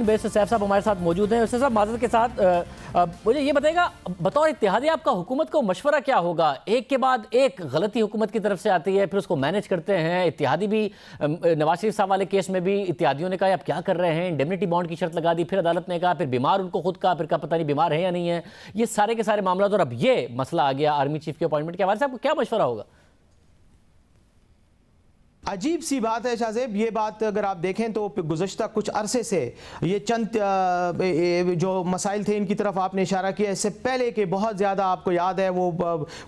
वैसे सैफ साहब हमारे साथ मौजूद हैं। वैसे साहब माजरत के साथ मुझे ये बताइएगा, बतौर इत्तेहादी आपका हुकूमत को मशवरा क्या होगा? एक के बाद एक गलती हुकूमत की तरफ से आती है, फिर उसको मैनेज करते हैं। इत्तेहादी भी नवाज शरीफ साहब वाले केस में भी इत्तेहादियों ने कहा आप क्या कर रहे हैं, इंडेमनिटी बॉन्ड की शर्त लगा दी, फिर अदालत ने कहा, फिर बीमार उनको खुद कहा, फिर कहा पता नहीं बीमार है या नहीं है। ये सारे के सारे मामला, और अब ये मसला आ गया आर्मी चीफ के अपॉइंटमेंट के हवाले से, आपको क्या मशवरा होगा? अजीब सी बात है शाहजेब, ये बात अगर आप देखें तो गुज़श्ता कुछ अरसे से ये चंद जो मसाइल थे इनकी तरफ आपने इशारा किया। इससे पहले कि बहुत ज़्यादा आपको याद है वो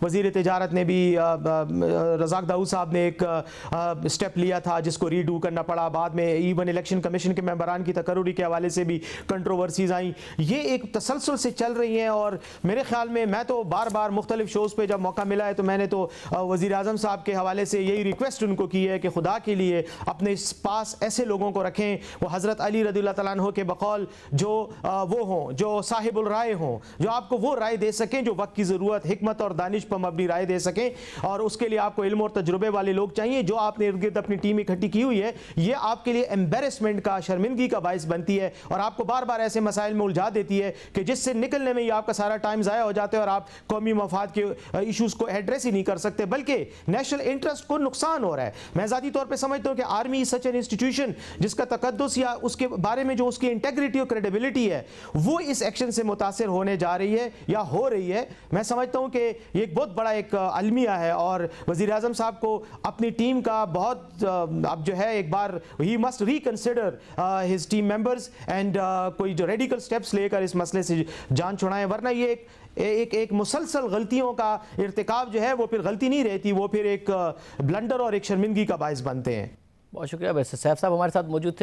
वज़ीर तिजारत ने भी रज़ाक दाऊद साहब ने एक स्टेप लिया था जिसको रीडू करना पड़ा। बाद में इवन इलेक्शन कमीशन के मेंबरान की तकर्रुरी के हवाले से भी कंट्रोवर्सीज आई। ये एक तसलसल से चल रही हैं और मेरे ख्याल में मैं तो बार बार मुख्तलिफ शोज़ पर जब मौका मिला है तो मैंने तो वज़ीर आज़म साहब के हवाले से यही रिक्वेस्ट उनको की है कि खुदा के लिए अपने पास ऐसे लोगों को रखें, वो हज़रत अली रज़ियल्लाहु तआला अन्हु के बकौल जो वो हों, जो साहिबुल राय हों, जो आपको वो राय दे सकें जो वक्त की ज़रूरत, हिकमत और दानिश पर मबनी राय दे सकें। और उसके लिए आपको इल्म और तजुर्बे वाले लोग चाहिए। जो आपने इर्द गिर्द अपनी टीम इकट्ठी की हुई है, ये आपके लिए एम्बेरसमेंट का, शर्मिंदगी का बायस बनती है और आपको बार बार ऐसे मसाइल में उलझा देती है कि जिससे निकलने में ही आपका सारा टाइम ज़ाया हो जाता है और आप कौमी मफाद के इशूज़ को एड्रेस ही नहीं कर सकते, बल्कि नेशनल इंटरेस्ट को नुकसान हो रहा है। मैं ज़ाती तौर पे समझता हूं कि आर्मी सच एन इंस्टीट्यूशन जिसका तकद्दुस या उसके बारे में जो उसकी इंटेग्रिटी और क्रेडिबिलिटी है वो इस एक्शन से मुतासिर होने जा रही है या हो रही है। मैं समझता हूं कि ये एक बहुत बड़ा एक अलमिया है और वज़ीर आज़म साहब को अपनी टीम का बहुत अब जो है एक बार he must reconsider his team members and कोई जो रेडिकल स्टेप्स लेकर इस मसले से जान छुड़ाएं, वरना ये एक मुसलसल गलतियों का इर्तिकाब जो है वो फिर गलती नहीं रहती, वो फिर एक ब्लंडर और एक शर्मिंदगी का बायस बनते हैं। बहुत शुक्रिया। वैसे सैफ साहब हमारे साथ मौजूद थे।